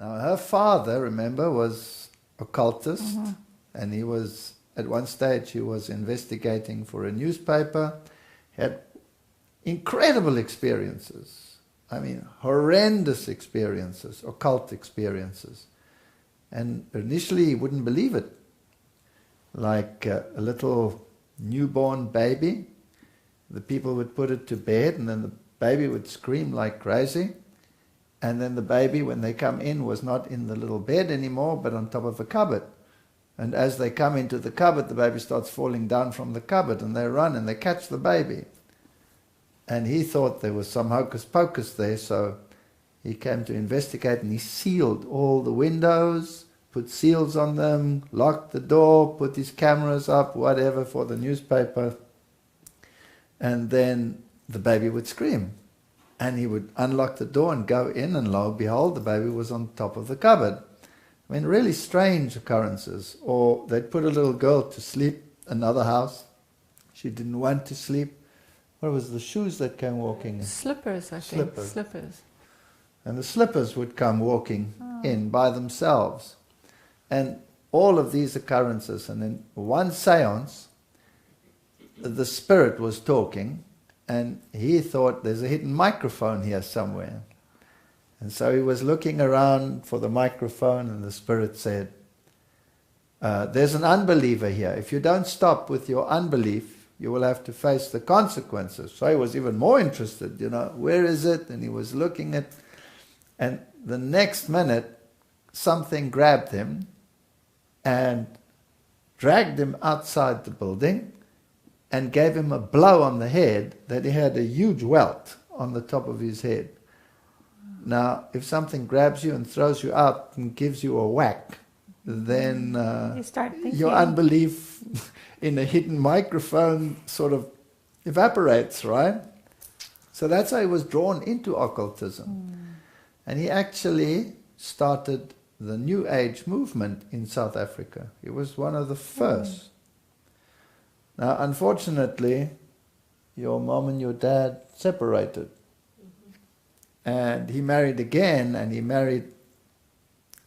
Now her father, remember, was occultist, and he was, at one stage, he was investigating for a newspaper, had incredible experiences. I mean, horrendous experiences, occult experiences. And initially he wouldn't believe it. Like a little newborn baby, the people would put it to bed and then the baby would scream like crazy. And then the baby, when they come in, was not in the little bed anymore, but on top of a cupboard. And as they come into the cupboard, the baby starts falling down from the cupboard, and they run and they catch the baby. And he thought there was some hocus pocus there, so he came to investigate, and he sealed all the windows, put seals on them, locked the door, put his cameras up, whatever, for the newspaper. And then the baby would scream. And he would unlock the door and go in, and lo and behold, the baby was on top of the cupboard. I mean, really strange occurrences. Or they'd put a little girl to sleep, another house. She didn't want to sleep. What was the shoes that came walking in? Slippers, I think. Slippers. And the slippers would come walking in by themselves. And all of these occurrences. And in one seance, the spirit was talking, and he thought there's a hidden microphone here somewhere. And so he was looking around for the microphone, and the spirit said, there's an unbeliever here. If you don't stop with your unbelief, you will have to face the consequences. So he was even more interested, where is it? And he was looking at, and the next minute, something grabbed him and dragged him outside the building and gave him a blow on the head that he had a huge welt on the top of his head. Now, if something grabs you and throws you out and gives you a whack, then you start thinking. Your unbelief in a hidden microphone sort of evaporates, right? So that's how he was drawn into occultism. And he actually started the New Age movement in South Africa. He was one of the first. Now, unfortunately, your mom and your dad separated. And he married again, and he married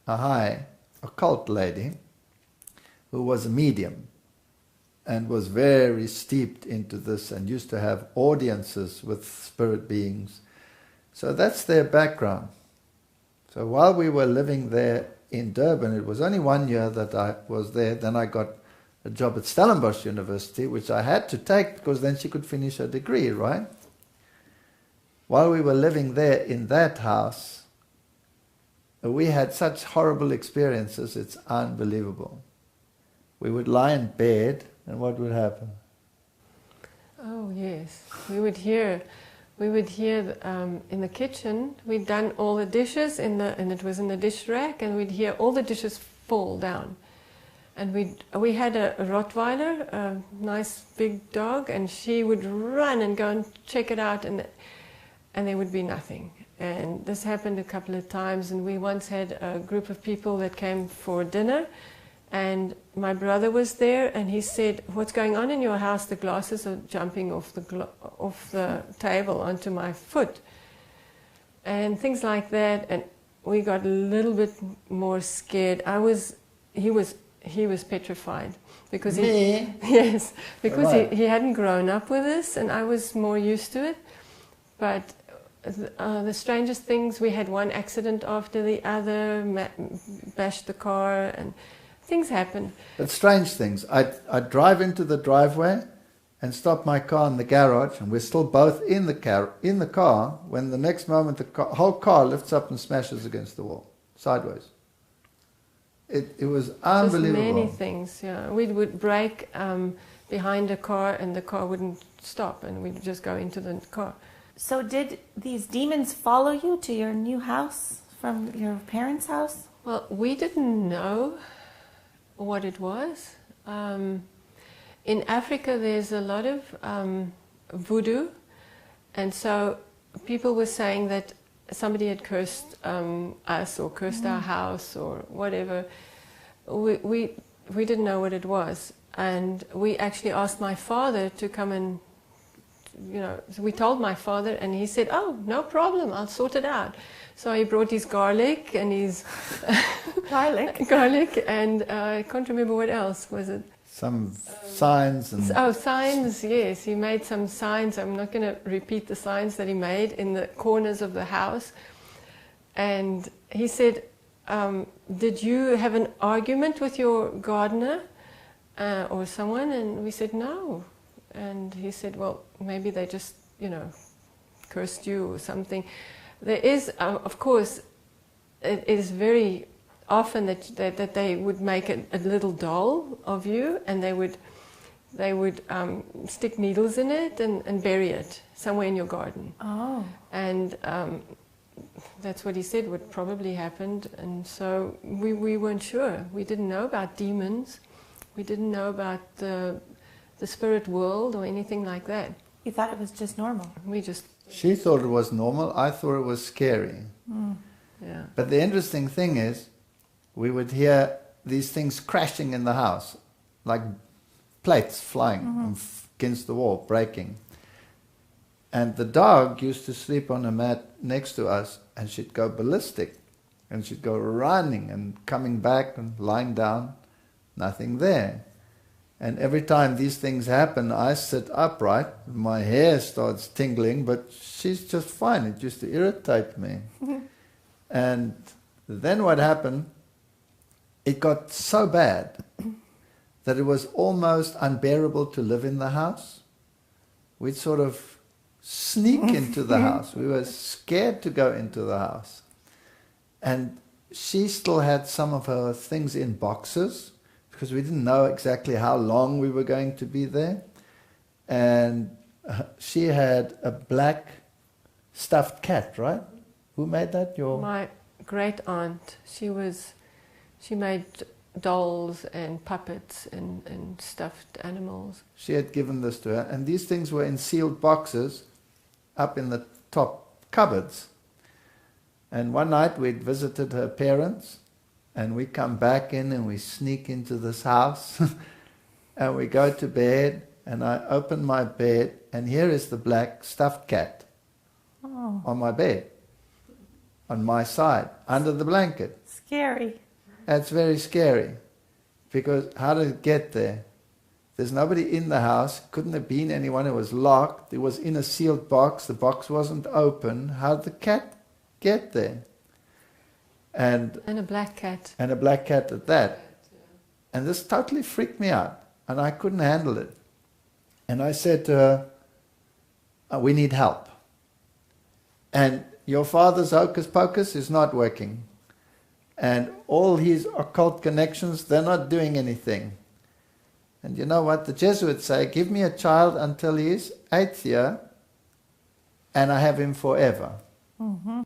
a high occult lady who was a medium and was very steeped into this and used to have audiences with spirit beings. So that's their background. So while we were living there in Durban, it was only 1 year that I was there. Then I got a job at Stellenbosch University, which I had to take because then she could finish her degree, right? While we were living there in that house, we had such horrible experiences, it's unbelievable. We would lie in bed, and what would happen? Oh, yes. We would hear in the kitchen, we'd done all the dishes, and it was in the dish rack, and we'd hear all the dishes fall down. And we had a Rottweiler, a nice big dog, and she would run and go and check it out, and there would be nothing. And this happened a couple of times, and we once had a group of people that came for dinner, and my brother was there, and he said, "What's going on in your house? The glasses are jumping off the table onto my foot." And things like that, and we got a little bit more scared. He was petrified because yes, because right. he hadn't grown up with this, and I was more used to it. But the strangest things, we had one accident after the other, bashed the car, and things happened. But strange things. I'd drive into the driveway and stop my car in the garage, and we're still both in the car when the next moment the whole car lifts up and smashes against the wall, sideways. It was unbelievable. Just many things, yeah. We would brake behind a car, and the car wouldn't stop, and we'd just go into the car. So did these demons follow you to your new house from your parents' house? Well, we didn't know what it was. In Africa, there's a lot of voodoo, and so people were saying that somebody had cursed us or cursed our house or whatever. We didn't know what it was, and we actually asked my father to come and So we told my father, and he said, "Oh, no problem, I'll sort it out." So he brought his garlic and his garlic, and I can't remember what else was it. Some signs and... Oh, signs, yes. He made some signs. I'm not going to repeat the signs that he made in the corners of the house. And he said, did you have an argument with your gardener or someone? And we said, no. And he said, well, maybe they just, cursed you or something. There is, of course, it is very often that they would make a little doll of you, and they would stick needles in it and bury it somewhere in your garden. Oh. And that's what he said would probably happened. And so we weren't sure. We didn't know about demons. We didn't know about the spirit world or anything like that. You thought it was just normal. She thought it was normal. I thought it was scary. Mm. Yeah. But the interesting thing is, we would hear these things crashing in the house, like plates flying against the wall, breaking. And the dog used to sleep on a mat next to us, and she'd go ballistic. And she'd go running and coming back and lying down, nothing there. And every time these things happen, I sit upright, my hair starts tingling, but she's just fine. It used to irritate me. And then what happened, it got so bad that it was almost unbearable to live in the house. We'd sort of sneak into the house. We were scared to go into the house. And she still had some of her things in boxes, because we didn't know exactly how long we were going to be there. And she had a black stuffed cat, right? Who made that? My great aunt. She made dolls and puppets and stuffed animals. She had given this to her, and these things were in sealed boxes up in the top cupboards. And one night we'd visited her parents, and we come back in and we sneak into this house and we go to bed, and I open my bed, and here is the black stuffed cat on my bed, on my side, under the blanket. Scary. That's very scary, because how did it get there? There's nobody in the house, couldn't have been anyone, it was locked, it was in a sealed box, the box wasn't open. How did the cat get there? And a black cat. And a black cat at that. And this totally freaked me out, and I couldn't handle it. And I said to her, we need help. And your father's hocus pocus is not working. And all his occult connections, they're not doing anything. And you know what? The Jesuits say, give me a child until he is 8th year, and I have him forever. Mm-hmm.